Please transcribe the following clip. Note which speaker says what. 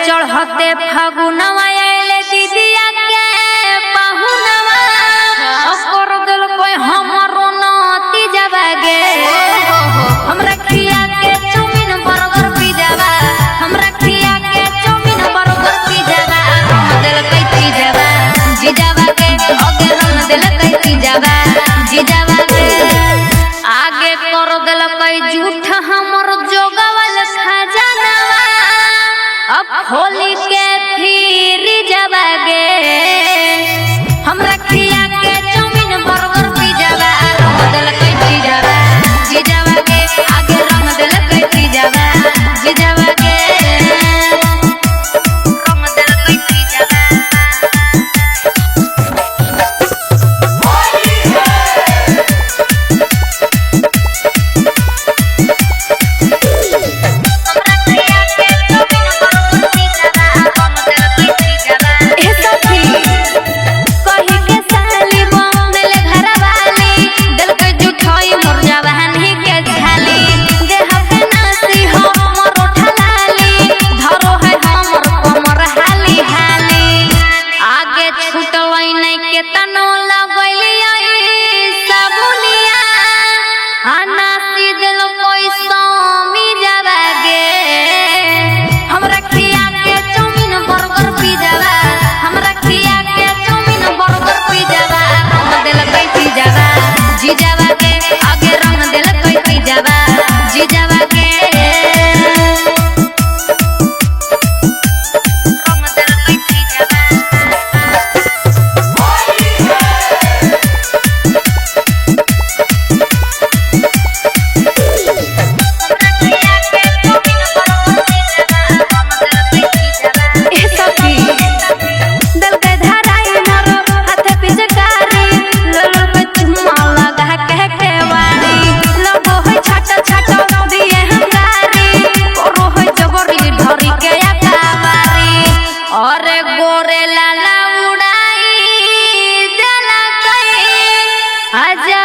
Speaker 1: चढ़ते फागुनवा आइले दीदिया के पाहुनवा कर दिल कोई हमरो नती जावागे हमरा खिया के चाउमीन बर्गर पिज़्ज़ा हमरा खिया के चाउमीन बर्गर पिज़्ज़ा हम दिल कई पिज़्ज़ा जीजावा के आगे हम दिल कई पिज़्ज़ा जीजावा के आगे कर दिल कई झूठ हमर जोगावल खजानावा अब होली के फिर जावागे हमरा खिया के चाउमीन बर्गर पिज़्ज़ा रंग दिल कई पिज़्ज़ा जीजावा के आगे रंग दिल कई पिज़्ज़ा जीजावा के रंग दिल कई पिज़्ज़ा आजा